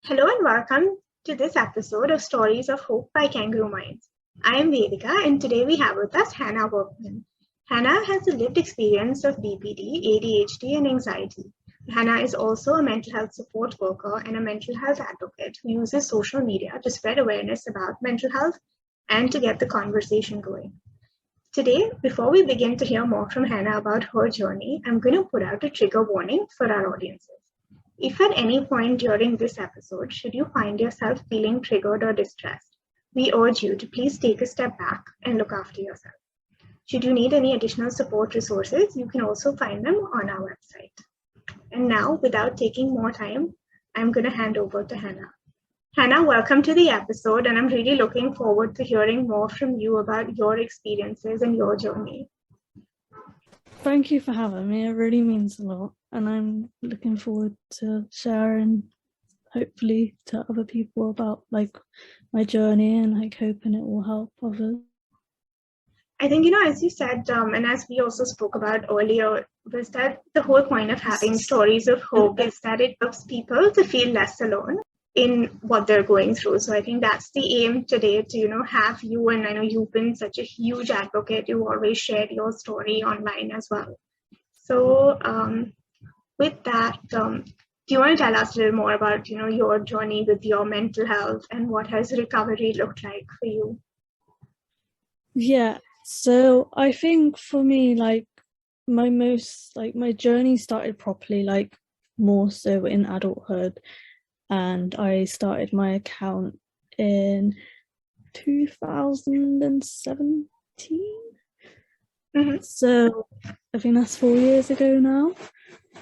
Hello and welcome to this episode of Stories of Hope by Kangaroo Minds. I am Vedika and today we have with us Hannah Workman. Hannah has a lived experience of BPD, ADHD and anxiety. Hannah is also a mental health support worker and a mental health advocate who uses social media to spread awareness about mental health and to get the conversation going. Today, before we begin to hear more from Hannah about her journey, I'm going to put out a trigger warning for our audiences. If at any point during this episode, should you find yourself feeling triggered or distressed, we urge you to please take a step back and look after yourself. Should you need any additional support resources, you can also find them on our website. And now, without taking more time, I'm going to hand over to Hannah. Hannah, welcome to the episode, and I'm really looking forward to hearing more from you about your experiences and your journey. Thank you for having me. It really means a lot, and I'm looking forward to sharing, hopefully, to other people about my journey, and hoping it will help others. I think, as you said, and as we also spoke about earlier, was that the whole point of having stories of hope is that it helps people to feel less alone in what they're going through. So I think that's the aim today to, have you, and I know you've been such a huge advocate. You always shared your story online as well. So with that, do you want to tell us a little more about, your journey with your mental health and what has recovery looked like for you? Yeah, so I think for me, my journey started properly, more so in adulthood. And I started my account in 2017. Mm-hmm. So I think that's 4 years ago now.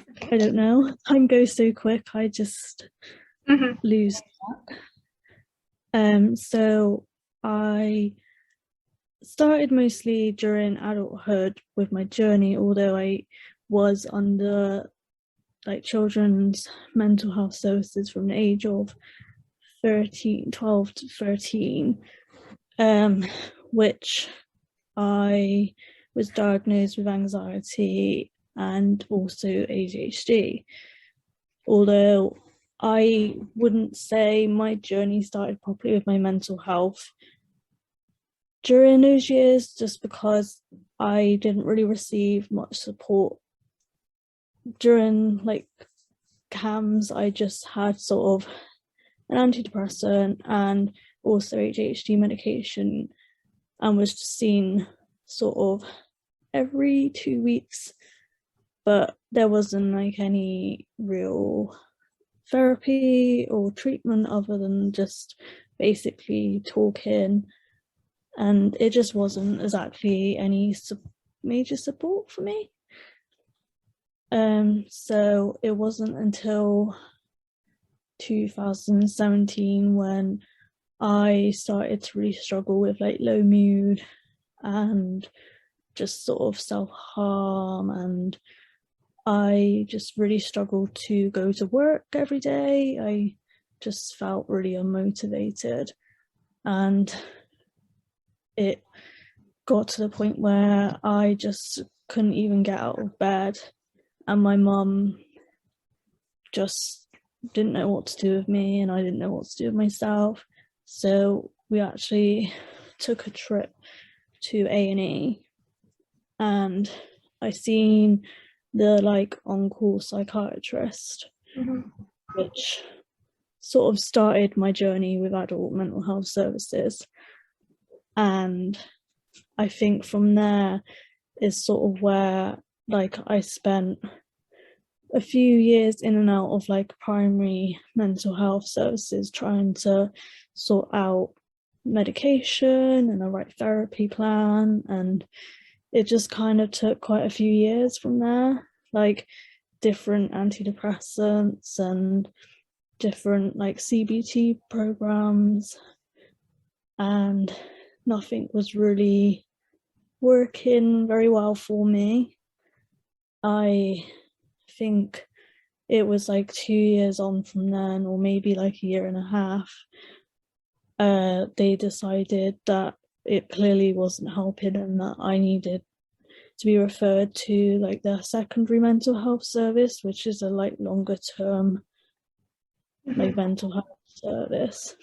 Okay. I don't know. Time goes so quick. I just lose track. So I started mostly during adulthood with my journey, although I was under children's mental health services from the age of 12 to 13, which I was diagnosed with anxiety and also ADHD. Although I wouldn't say my journey started properly with my mental health during those years, just because I didn't really receive much support. During CAMS, I just had sort of an antidepressant and also ADHD medication, and was seen sort of every 2 weeks, but there wasn't any real therapy or treatment other than just basically talking, and it just wasn't exactly any major support for me. So it wasn't until 2017 when I started to really struggle with low mood and just sort of self-harm, and I just really struggled to go to work every day. I just felt really unmotivated, and it got to the point where I just couldn't even get out of bed, and my mum just didn't know what to do with me, and I didn't know what to do with myself. So we actually took a trip to A&E, and I seen the on-call psychiatrist, which sort of started my journey with adult mental health services. And I think from there is sort of where I spent a few years in and out of primary mental health services, trying to sort out medication and the right therapy plan, and it just kind of took quite a few years from there, different antidepressants and different CBT programs, and nothing was really working very well for me. I think it was 2 years on from then, or maybe a year and a half, they decided that it clearly wasn't helping and that I needed to be referred to their secondary mental health service, which is a longer term like mental health service.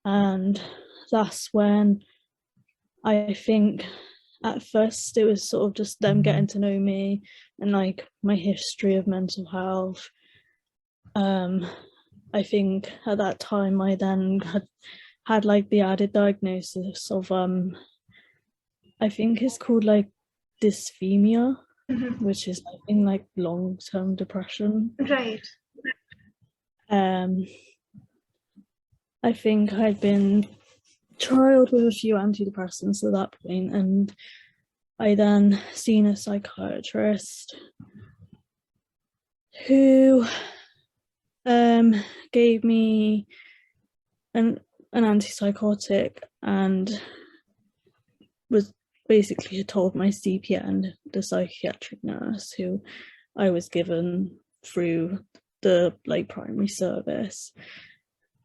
And that's when I think at first it was sort of just them getting to know me and like my history of mental health. I think at that time I then had like the added diagnosis of I think it's called like dysphonia, which is I think like long-term depression. Right. I think I'd been trialed with a few antidepressants at that point, and I then seen a psychiatrist who gave me an antipsychotic and was basically told my CPN, the psychiatric nurse who I was given through the like primary service,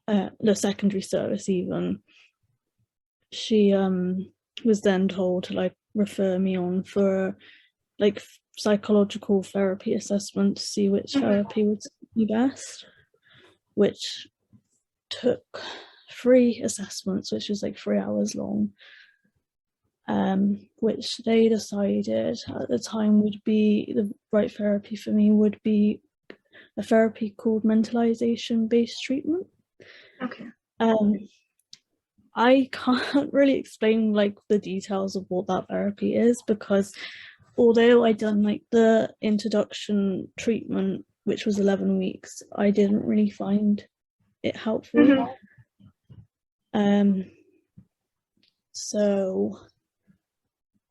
the secondary service even, she was then told to like refer me on for like psychological therapy assessment to see which therapy would be best, which took 3 assessments, which was like 3 hours long, which they decided at the time would be the right therapy for me would be a therapy called mentalization based treatment. Okay. I can't really explain like the details of what that therapy is, because although I done like the introduction treatment, which was 11 weeks, I didn't really find it helpful. So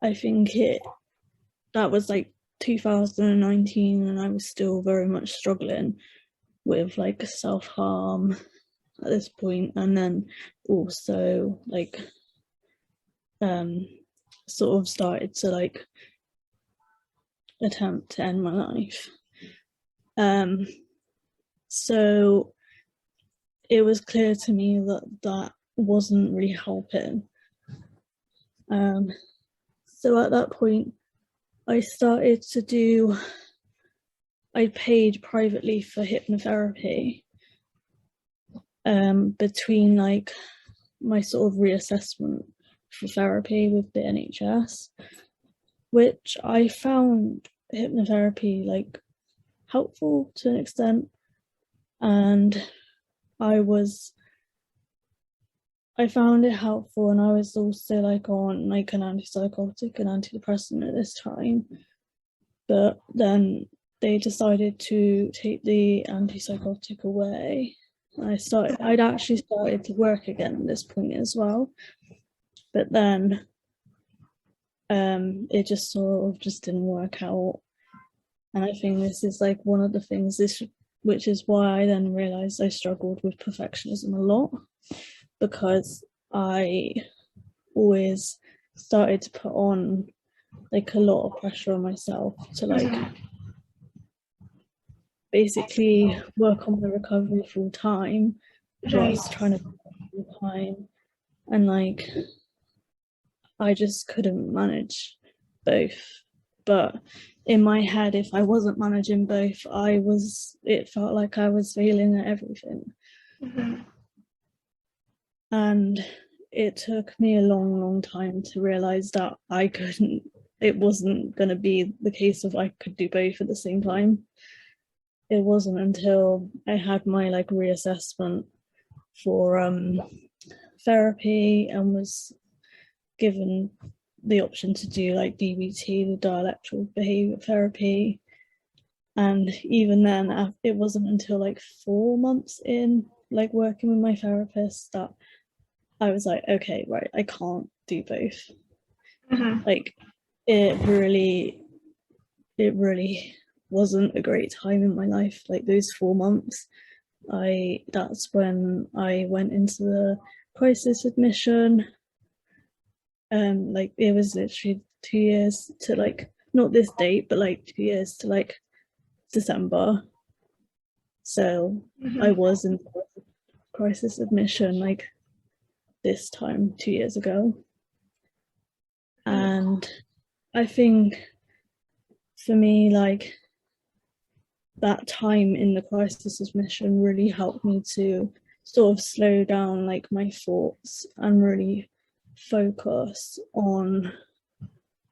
I think that was like 2019, and I was still very much struggling with like self-harm at this point, and then also like sort of started to like attempt to end my life. So it was clear to me that wasn't really helping. So at that point I started to I paid privately for hypnotherapy between like my sort of reassessment for therapy with the NHS, which I found hypnotherapy like helpful to an extent, and I found it helpful, and I was also like on like an antipsychotic and antidepressant at this time, but then they decided to take the antipsychotic away. I'd actually started to work again at this point as well, but then it just sort of just didn't work out. And I think this is like one of the things which is why I then realized I struggled with perfectionism a lot, because I always started to put on like a lot of pressure on myself to like basically work on the recovery full time, whilst trying to full time, and like I just couldn't manage both. But in my head, if I wasn't managing both, it felt like I was failing at everything. And it took me a long time to realize that it wasn't going to be the case of I could do both at the same time. It wasn't until I had my like reassessment for therapy and was given the option to do like DBT, the dialectical behavior therapy, and even then it wasn't until like 4 months in like working with my therapist that I was like, okay, right, I can't do both. Like it really wasn't a great time in my life. Like those 4 months, that's when I went into the crisis admission. Like it was literally 2 years to like, not this date, but like 2 years to like December. So I was in crisis admission like this time 2 years ago. And I think for me, like that time in the crisis mission really helped me to sort of slow down like my thoughts and really focus on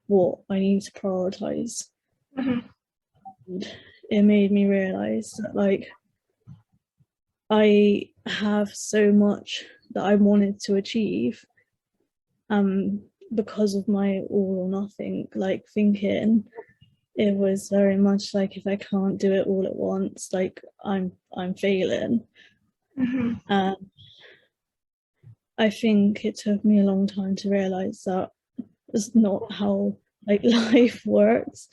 what I need to prioritize. Mm-hmm. And it made me realize that like I have so much that I wanted to achieve, because of my all or nothing like thinking. It was very much like, if I can't do it all at once, like I'm failing. Mm-hmm. I think it took me a long time to realize that it's not how like life works.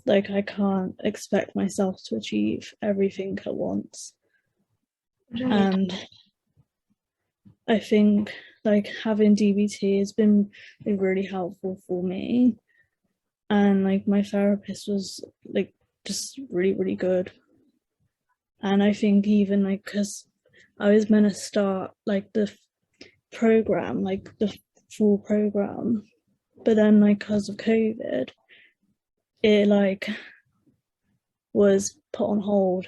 Like I can't expect myself to achieve everything at once. Right. And I think like having DBT has been really helpful for me. And like my therapist was like just really, really good. And I think even like, because I was meant to start like the program, like the full program, but then like because of COVID, it like was put on hold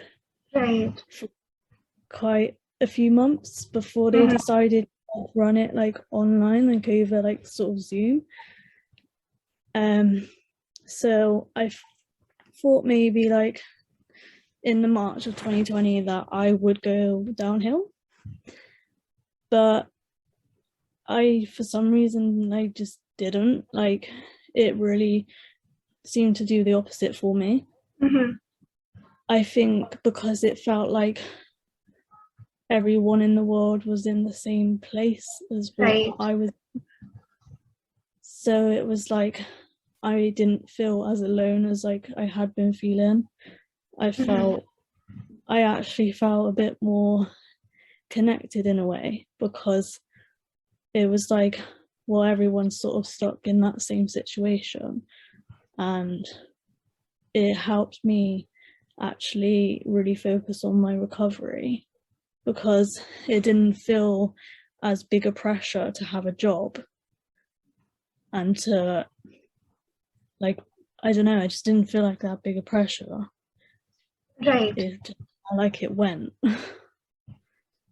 Right. for quite a few months before they Mm-hmm. decided to run it like online, like over like sort of Zoom. So I thought maybe like in the March of 2020 that I would go downhill, but I for some reason I just didn't. Like it really seemed to do the opposite for me. Mm-hmm. I think because it felt like everyone in the world was in the same place as what Right. I was. So it was like I didn't feel as alone as like I had been feeling. Mm-hmm. I actually felt a bit more connected in a way, because it was like, well, everyone's sort of stuck in that same situation, and it helped me actually really focus on my recovery, because it didn't feel as big a pressure to have a job and to like, I don't know, I just didn't feel like that big a pressure. Right. Like it went.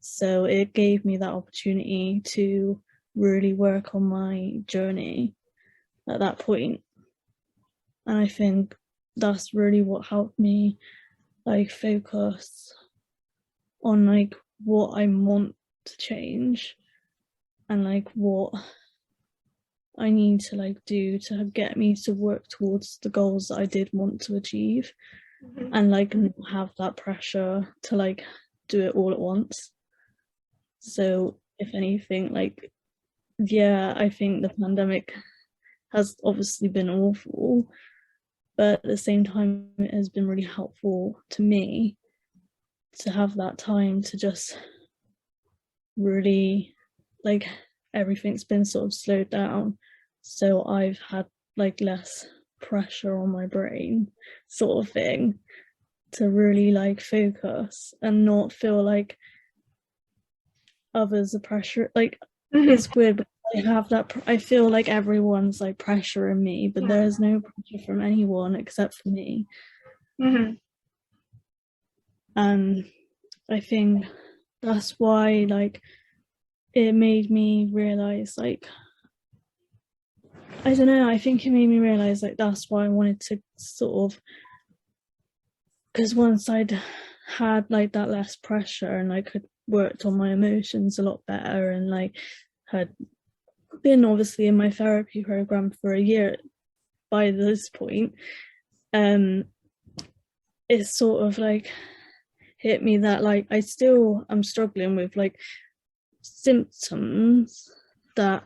So it gave me that opportunity to really work on my journey at that point. And I think that's really what helped me like focus on like what I want to change, and like what I need to like do to get me to work towards the goals that I did want to achieve, Mm-hmm. and like not have that pressure to like do it all at once. So if anything, like, yeah, I think the pandemic has obviously been awful, but at the same time it has been really helpful to me to have that time to just really like, everything's been sort of slowed down, so I've had like less pressure on my brain, sort of thing, to really like focus and not feel like others are pressure. Like Mm-hmm. it's weird, but I have that I feel like everyone's like pressuring me, but Yeah. there's no pressure from anyone except for me. Mm-hmm. And I think that's why like it made me realize like, I don't know, I think it made me realize like that's why I wanted to sort of, because once I'd had like that less pressure and I could worked on my emotions a lot better, and like had been obviously in my therapy program for a year by this point, it's sort of like hit me that like I'm struggling with like symptoms that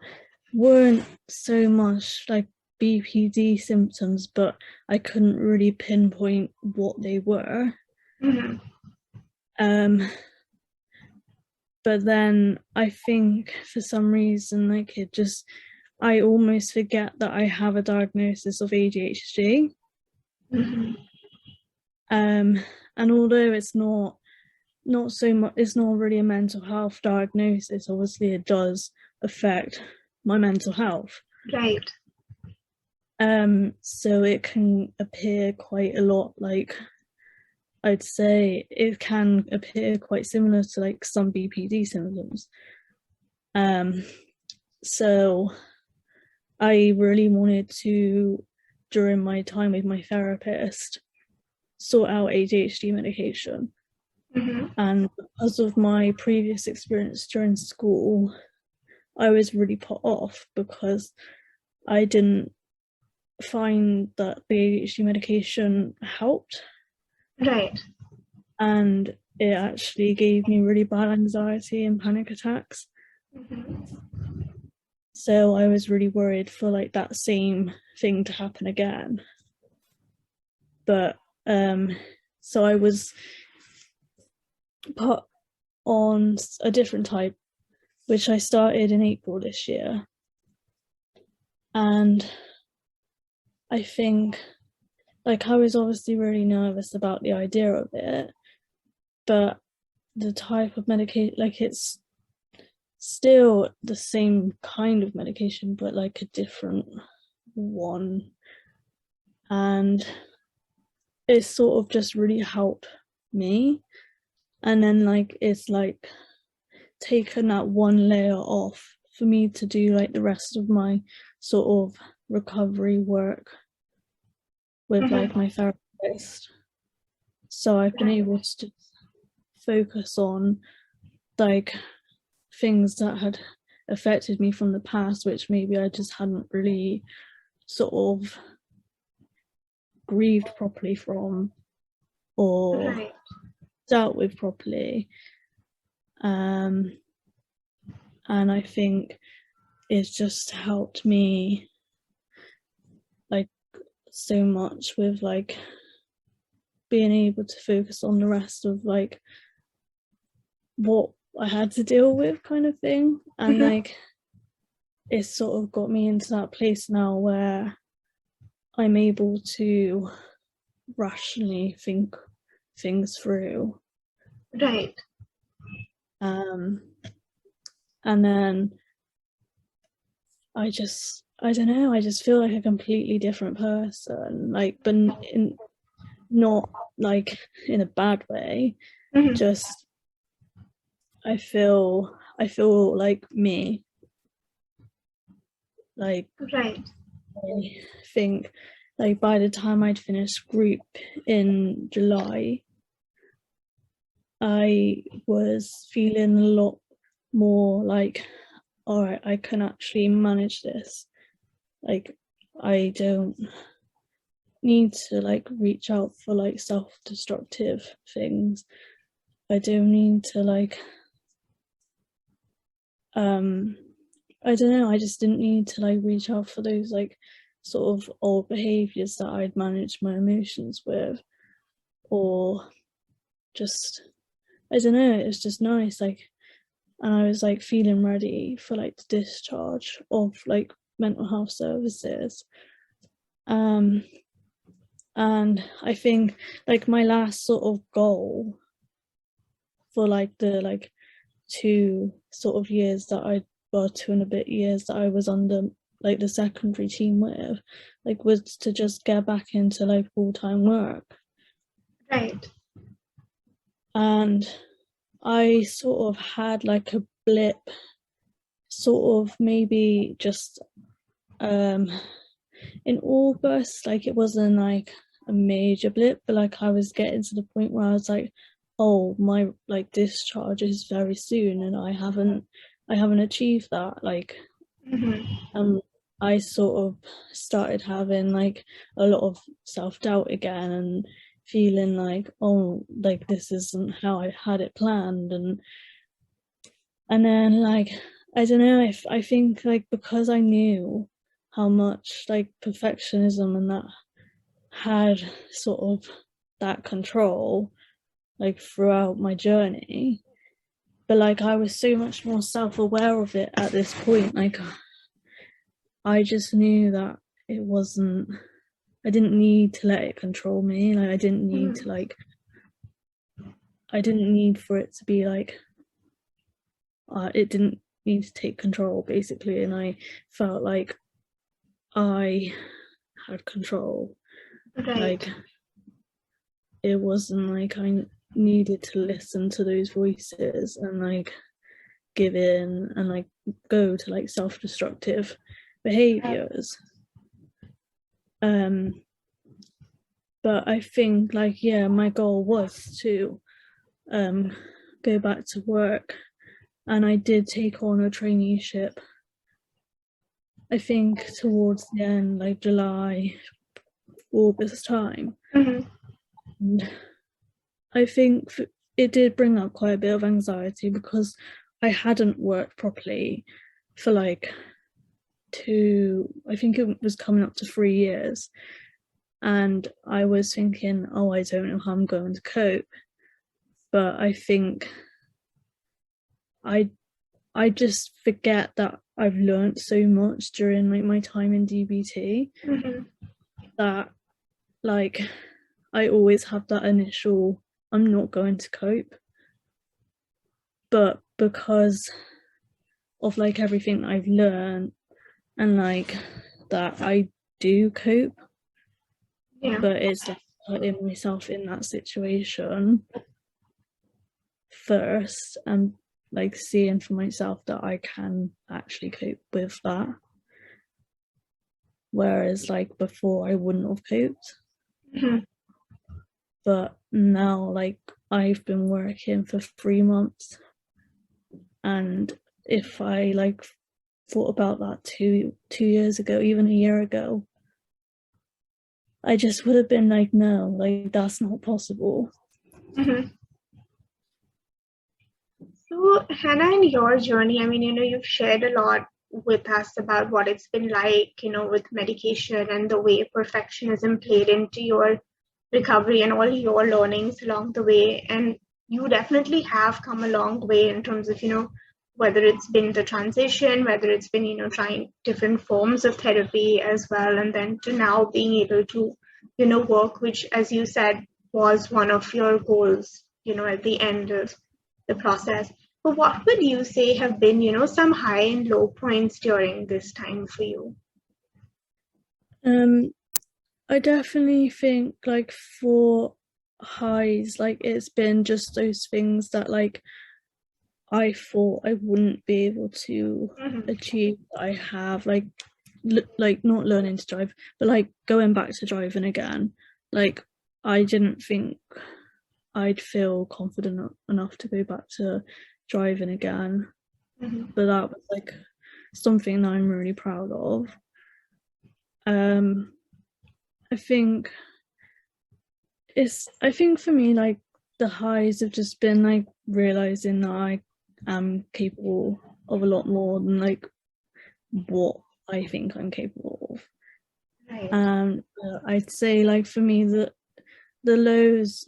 weren't so much like BPD symptoms, but I couldn't really pinpoint what they were. Mm-hmm. But then I think for some reason, like I almost forget that I have a diagnosis of ADHD. Mm-hmm. And although it's not so much, it's not really a mental health diagnosis, obviously it does affect my mental health. Right. So it can appear quite a lot like I'd say it can appear quite similar to like some BPD symptoms. So I really wanted to, during my time with my therapist, sort out ADHD medication. Mm-hmm. And because of my previous experience during school, I was really put off because I didn't find that the ADHD medication helped. Right. And it actually gave me really bad anxiety and panic attacks. Mm-hmm. So I was really worried for like that same thing to happen again. But so I was put on a different type, which I started in April this year. And I think, like, I was obviously really nervous about the idea of it, but the type of medication, like, it's still the same kind of medication, but like a different one. And it sort of just really helped me. And then, like, it's like taken that one layer off for me to do like the rest of my sort of recovery work with Mm-hmm. like my therapist. So I've been able to focus on like things that had affected me from the past, which maybe I just hadn't really sort of grieved properly from or Right. dealt with properly. And I think it's just helped me like so much with like being able to focus on the rest of like what I had to deal with, kind of thing. And Mm-hmm. like it's sort of got me into that place now where I'm able to rationally think things through. Right. And then I don't know, I just feel like a completely different person, like, but not like in a bad way. Mm-hmm. Just I feel like me. Like Right. I think like by the time I'd finished group in July, I was feeling a lot more like, all right, I can actually manage this. Like I don't need to like reach out for like self-destructive things. I don't need to like I don't know, I just didn't need to like reach out for those like sort of old behaviors that I'd managed my emotions with, or just I don't know, it's just nice, like, and I was like feeling ready for like the discharge of like mental health services. And I think like my last sort of goal for like the like 2 and a bit years that I was under like the secondary team with, like, was to just get back into like full-time work. Right. And I sort of had like a blip, sort of maybe just in August, like it wasn't like a major blip, but like I was getting to the point where I was like, oh, my like discharge is very soon and I haven't achieved that. Like Mm-hmm. I sort of started having like a lot of self-doubt again and feeling like, oh, like this isn't how I had it planned. And then like I don't know, if I think like because I knew how much like perfectionism and that had sort of that control like throughout my journey, but like I was so much more self-aware of it at this point. Like I just knew that it wasn't, I didn't need to let it control me. Like I didn't need to like, I didn't need for it to be like it didn't need to take control basically. And I felt like I had control. Right. Like it wasn't like I needed to listen to those voices and like give in and like go to like self-destructive behaviors. But I think like, yeah, my goal was to go back to work, and I did take on a traineeship, I think towards the end, like July, August time. And I think it did bring up quite a bit of anxiety because I hadn't worked properly for like I think it was coming up to 3 years. And I was thinking, oh, I don't know how I'm going to cope. But I think I just forget that I've learned so much during like my time in DBT that like I always have that initial, I'm not going to cope. But because of like everything I've learned and like that I do cope, but it's like putting myself in that situation first and like seeing for myself that I can actually cope with that. Whereas like before I wouldn't have coped. But now like I've been working for 3 months, and if I like thought about that two years ago, even a year ago, I just would have been like, no, like that's not possible. So Hannah, in your journey, I mean, you've shared a lot with us about what it's been like, with medication and the way perfectionism played into your recovery and all your learnings along the way. And you definitely have come a long way in terms of, whether it's been the transition, whether it's been, trying different forms of therapy as well, and then to now being able to, work, which, as you said, was one of your goals, at the end of the process. But what would you say have been, some high and low points during this time for you? I definitely think like for highs, like it's been just those things that like I thought I wouldn't be able to achieve that I have, like not learning to drive, but like going back to driving again. Like I didn't think I'd feel confident enough to go back to driving again. But that was like something that I'm really proud of. I think for me, like the highs have just been like realizing that I am capable of a lot more than like what I think I'm capable of. Right. I'd say like for me the lows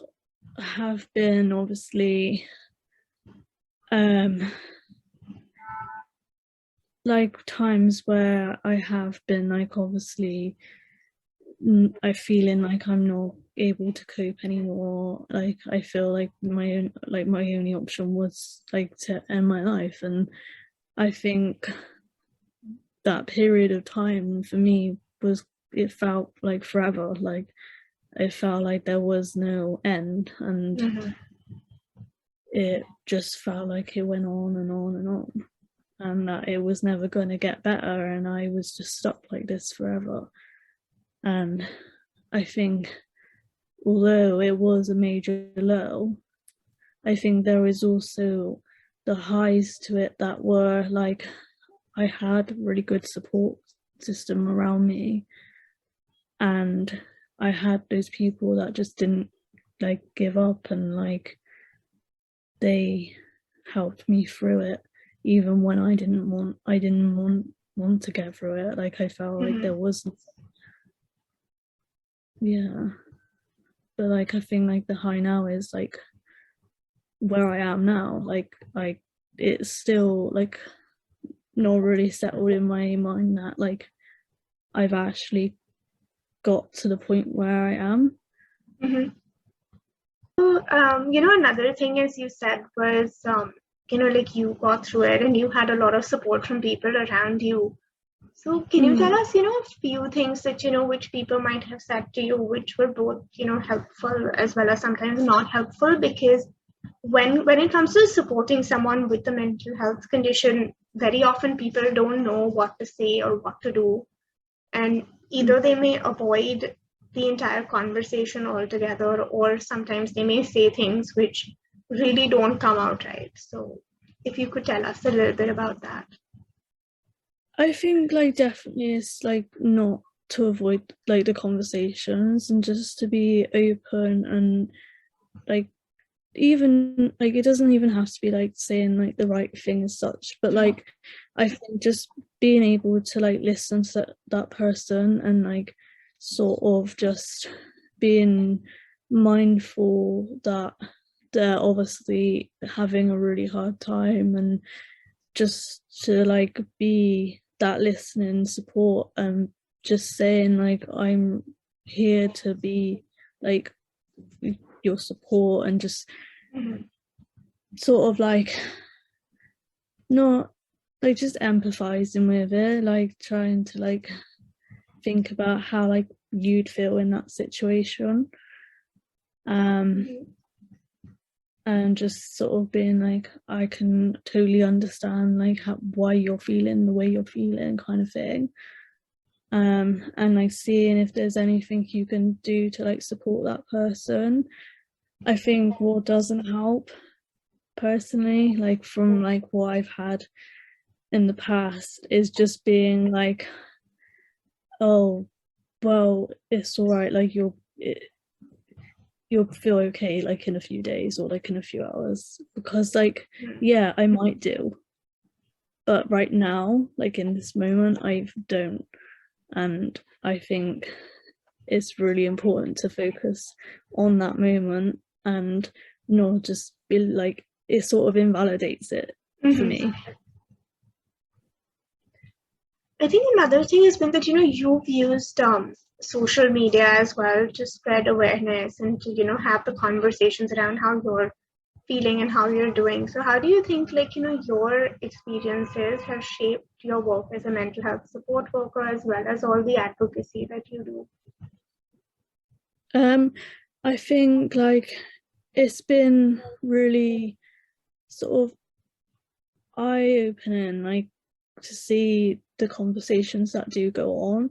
have been obviously like times where I have been like obviously I feeling like I'm not able to cope anymore. Like I feel like my only option was like to end my life, and I think that period of time for me it felt like forever. Like it felt like there was no end, and it just felt like it went on and on and on, and that it was never going to get better, and I was just stuck like this forever. And I think although it was a major low, I think there was also the highs to it that were like I had a really good support system around me, and I had those people that just didn't like give up, and like they helped me through it even when I didn't want to get through it. Like I felt like there was but like I think like the high now is like where I am now. Like it's still like not really settled in my mind that like I've actually got to the point where I am. So, another thing, as you said, was, like you got through it and you had a lot of support from people around you. So can you tell us, a few things that, which people might have said to you, which were both, helpful as well as sometimes not helpful? Because when it comes to supporting someone with a mental health condition, very often people don't know what to say or what to do. And either they may avoid the entire conversation altogether, or sometimes they may say things which really don't come out right. So if you could tell us a little bit about that. I think like definitely it's like not to avoid like the conversations and just to be open and like even like it doesn't even have to be like saying like the right thing as such, but like I think just being able to like listen to that person and like sort of just being mindful that they're obviously having a really hard time, and just to like be that listening support and just saying like I'm here to be like your support, and just sort of like not like just empathizing with it, like trying to like think about how like you'd feel in that situation, and just sort of being like I can totally understand like why you're feeling the way you're feeling kind of thing, and like seeing if there's anything you can do to like support that person. I think what doesn't help personally, like from like what I've had in the past, is just being like, oh well, it's all right, like you'll feel okay like in a few days or like in a few hours, because like yeah, I might do, but right now like in this moment I don't. And I think it's really important to focus on that moment and not just be like, it sort of invalidates it for me. I think another thing has been that, you've used social media as well to spread awareness and to, have the conversations around how you're feeling and how you're doing. So how do you think like, your experiences have shaped your work as a mental health support worker, as well as all the advocacy that you do? I think like it's been really sort of eye-opening, like to see the conversations that do go on,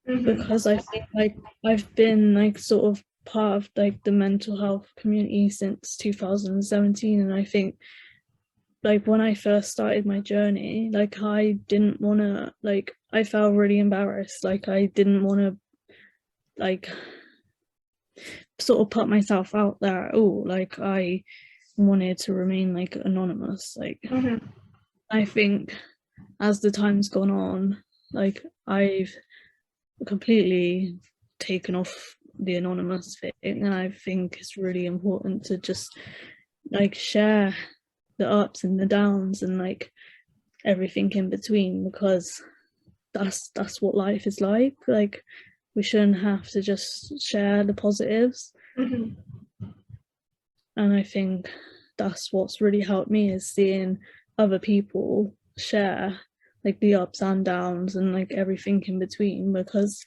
because I think like I've been like sort of part of like the mental health community since 2017, and I think like when I first started my journey, like I didn't want to, like I felt really embarrassed, like I didn't want to like sort of put myself out there at all, like I wanted to remain like anonymous. Like I think as the time's gone on, like I've completely taken off the anonymous thing, and I think it's really important to just like share the ups and the downs and like everything in between, because that's what life is like. Like we shouldn't have to just share the positives. And I think that's what's really helped me, is seeing other people share like the ups and downs and like everything in between, because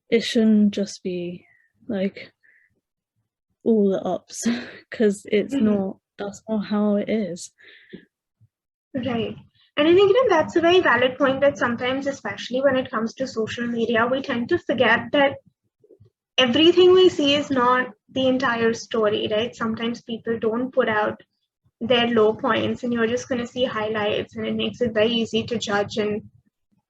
it shouldn't just be like all the ups, because it's not, that's not how it is. Right. And I think, that's a very valid point, that sometimes, especially when it comes to social media, we tend to forget that everything we see is not the entire story, right? Sometimes people don't put out their low points, and you're just going to see highlights, and it makes it very easy to judge and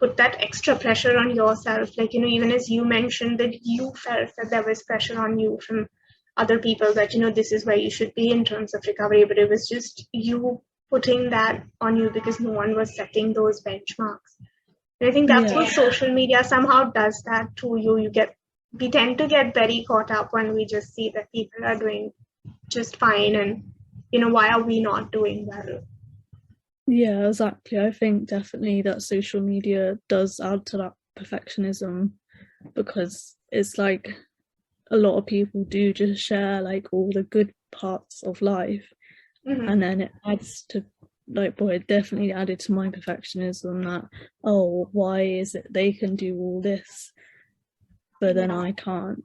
put that extra pressure on yourself. Like, even as you mentioned that you felt that there was pressure on you from other people that, this is where you should be in terms of recovery, but it was just you putting that on you because no one was setting those benchmarks. And I think that's what social media somehow does that to you. We tend to get very caught up when we just see that people are doing just fine, and why are we not doing well? Yeah, exactly. I think definitely that social media does add to that perfectionism, because it's like a lot of people do just share like all the good parts of life, and then it adds to like, boy, it definitely added to my perfectionism that, oh, why is it they can do all this, but then I can't?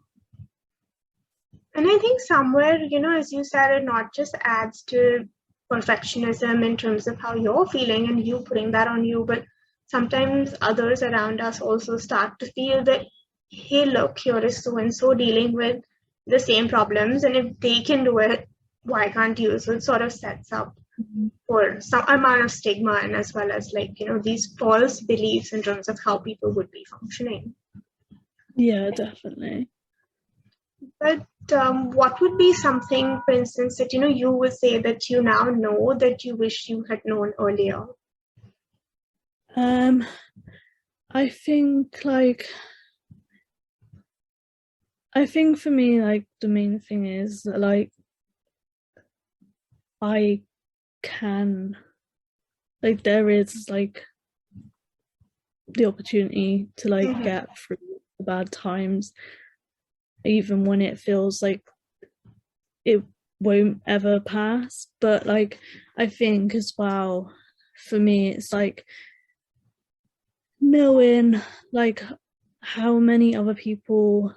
And I think somewhere, as you said, it not just adds to perfectionism in terms of how you're feeling and you putting that on you, but sometimes others around us also start to feel that, hey, look, here is so and so dealing with the same problems, and if they can do it, why can't you? So it sort of sets up for some amount of stigma, and as well as these false beliefs in terms of how people would be functioning. Yeah, definitely. But what would be something, for instance, that you would say that you now know that you wish you had known earlier? I think for me, like, the main thing is that, like, I can, like, there is like the opportunity to like get through the bad times, even when it feels like it won't ever pass. But like, I think as well, for me, it's like knowing like how many other people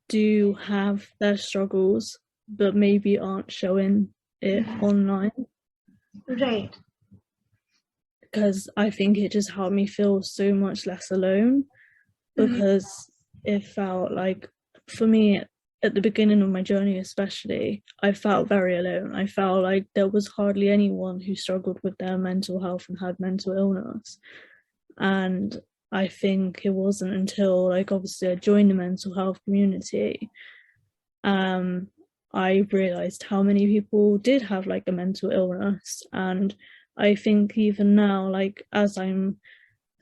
do have their struggles but maybe aren't showing it online, Right. because I think it just helped me feel so much less alone, because it felt like, for me, at the beginning of my journey especially, I felt very alone. I felt like there was hardly anyone who struggled with their mental health and had mental illness. And I think it wasn't until, like, obviously I joined the mental health community, I realized how many people did have like a mental illness. And I think even now, like, as I'm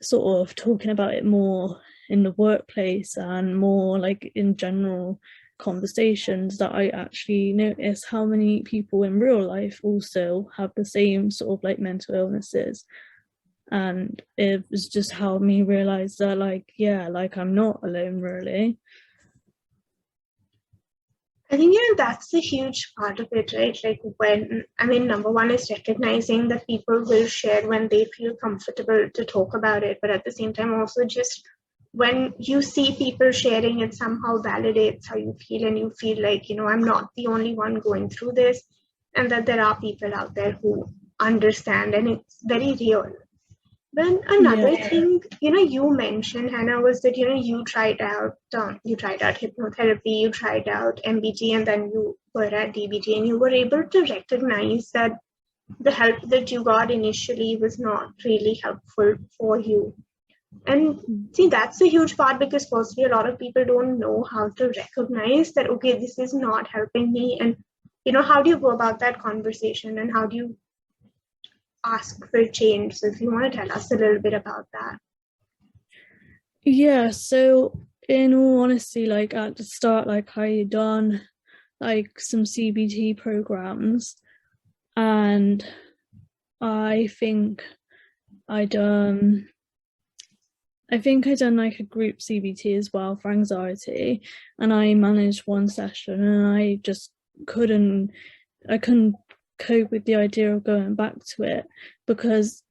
sort of talking about it more in the workplace and more like in general conversations, that I actually notice how many people in real life also have the same sort of like mental illnesses. And it was just helped me realize that, like, yeah, like, I'm not alone, really. I think, that's a huge part of it, right? Like number one is recognizing that people will share when they feel comfortable to talk about it. But at the same time, also just when you see people sharing, it somehow validates how you feel, and you feel like, I'm not the only one going through this, and that there are people out there who understand, and it's very real. Then another Yeah. thing, you mentioned, Hannah, was that you tried out hypnotherapy, you tried out MBT, and then you were at DBT, and you were able to recognize that the help that you got initially was not really helpful for you. And see, that's a huge part, because firstly, a lot of people don't know how to recognize that, okay, this is not helping me, and how do you go about that conversation, and how do you ask for change? So if you want to tell us a little bit about that. Yeah, so in all honesty, like at the start, like, I done like some CBT programs, and I think I done I think I done like a group CBT as well for anxiety, and I managed one session, and I just couldn't cope with the idea of going back to it, because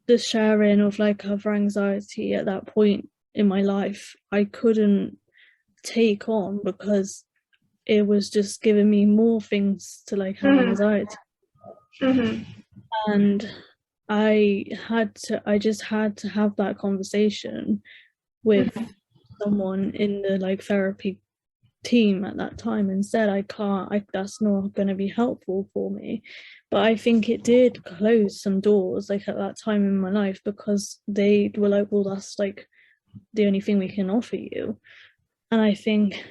the sharing of like other anxiety at that point in my life, I couldn't take on, because it was just giving me more things to like have anxiety. And I just had to have that conversation with someone in the like therapy team at that time, and said, that's not going to be helpful for me. But I think it did close some doors, like, at that time in my life, because they were like, well, that's like the only thing we can offer you. And I think,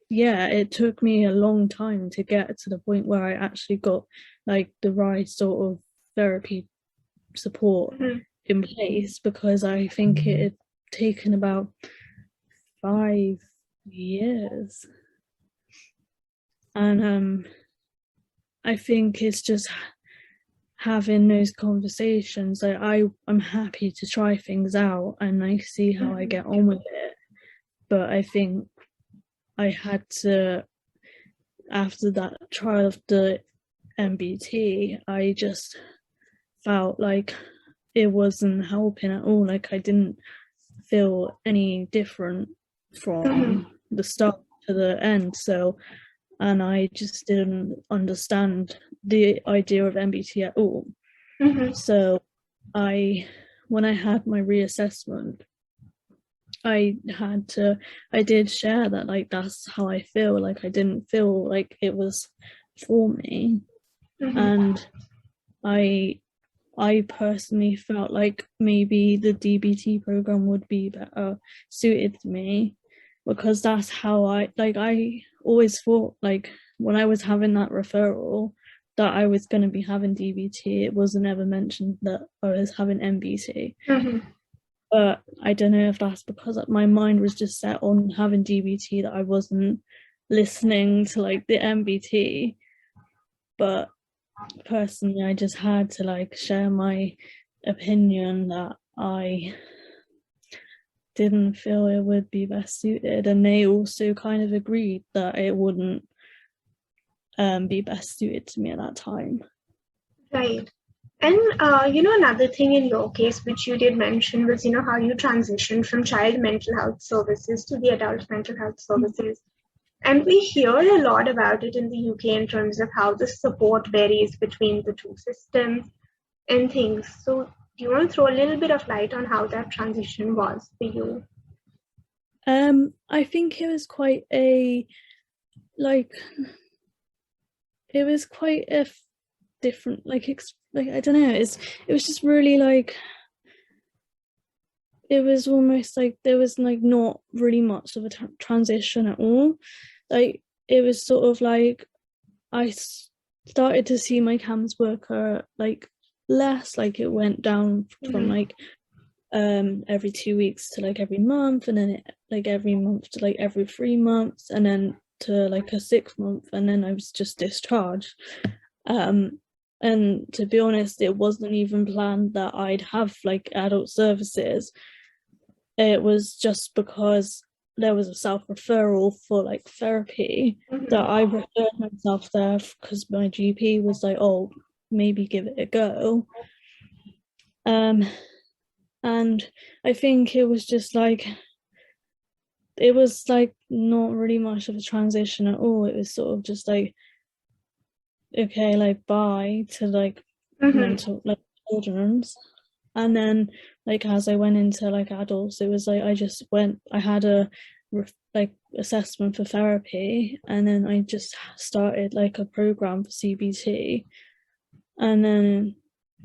yeah, it took me a long time to get to the point where I actually got like the right sort of therapy support in place, because I think it had taken about 5 years. And I think it's just having those conversations. Like, I'm happy to try things out, and I see how I get on with it. But I think I had to, after that trial of the MBT, I just felt like it wasn't helping at all. Like I didn't feel any different from the start to the end. So, and I just didn't understand the idea of MBT at all. So when I had my reassessment, I did share that, like, that's how I feel. Like I didn't feel like it was for me. And I personally felt like maybe the DBT program would be better suited to me, because that's how I always thought, like when I was having that referral, that I was going to be having DBT. It wasn't ever mentioned that I was having MBT. But I don't know if that's because my mind was just set on having DBT, that I wasn't listening to like the MBT. But personally, I just had to like share my opinion that I didn't feel it would be best suited, and they also kind of agreed that it wouldn't be best suited to me at that time. Right. And, another thing in your case, which you did mention, was, how you transitioned from child mental health services to the adult mental health services. And we hear a lot about it in the UK in terms of how the support varies between the two systems and things. So do you want to throw a little bit of light on how that transition was for you? I think it was quite a different, I don't know, it was just really like, it was almost like there was like not really much of a transition at all. Like it was sort of like I started to see my CAMHS worker like less, like it went down from like every 2 weeks to like every month, and then like every month to like every 3 months, and then to like a 6 month, and then I was just discharged. And to be honest, it wasn't even planned that I'd have like adult services. It was just because there was a self-referral for like therapy that I referred myself there, because my GP was like, oh, maybe give it a go. And I think it was just like, it was like not really much of a transition at all. It was sort of just like, okay, like bye to like mental, like children's. And then like as I went into like adults, it was like I had a like assessment for therapy, and then I just started like a program for CBT, and then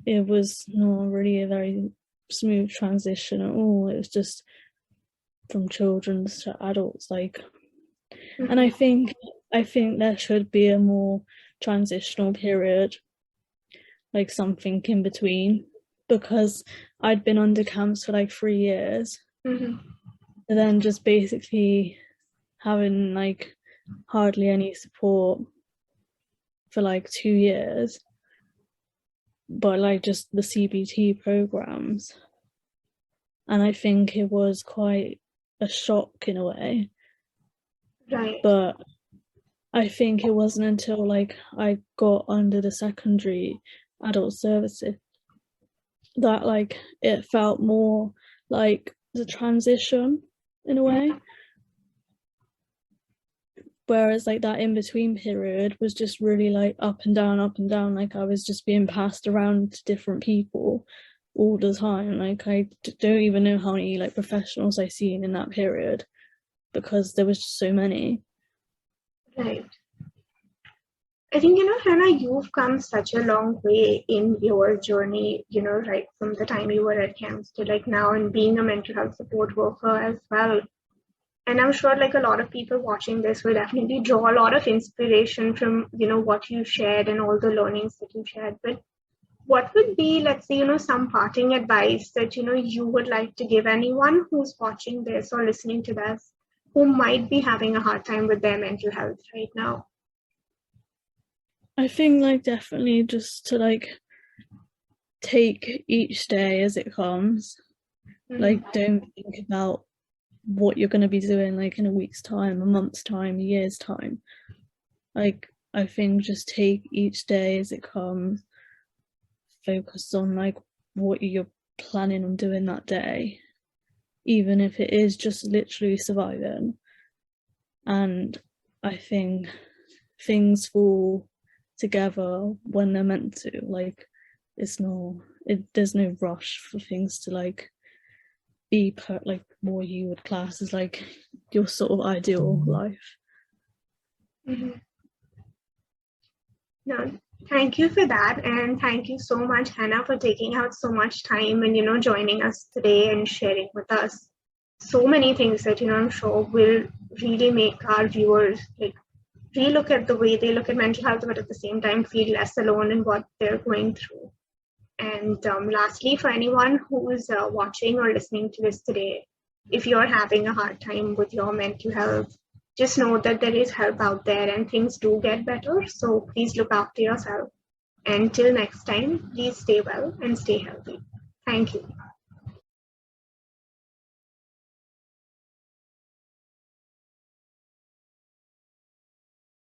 it was not really a very smooth transition at all. It was just from children's to adults, like. And I think there should be a more transitional period, like something in between, because I'd been under CAMHS for like 3 years, and then just basically having like hardly any support for like 2 years, but like just the CBT programs. And I think it was quite a shock in a way. Right. But I think it wasn't until like I got under the secondary adult services that like it felt more like the transition in a way. Whereas like that in-between period was just really like up and down, like I was just being passed around to different people all the time. Like I don't even know how many like professionals I seen in that period, because there was just so many. Right. I think, Hannah, you've come such a long way in your journey, right from the time you were at CAMHS to like now, and being a mental health support worker as well. And I'm sure like a lot of people watching this will definitely draw a lot of inspiration from, what you shared and all the learnings that you shared. But what would be, let's say, some parting advice that, you would like to give anyone who's watching this or listening to this who might be having a hard time with their mental health right now? I think like definitely just to like take each day as it comes. Like don't think about what you're going to be doing like in a week's time, a month's time, a year's time. Like I think just take each day as it comes, focus on like what you're planning on doing that day, even if it is just literally surviving. And I think things fall together when they're meant to. Like there's no rush for things to like be like what you would class as like your sort of ideal life. Mm-hmm. No, thank you for that, and thank you so much, Hannah, for taking out so much time and joining us today and sharing with us so many things that I'm sure will really make our viewers like relook at the way they look at mental health, but at the same time feel less alone in what they're going through. And lastly, for anyone who is watching or listening to this today, if you're having a hard time with your mental health, just know that there is help out there and things do get better. So please look after yourself. And till next time, please stay well and stay healthy. Thank you.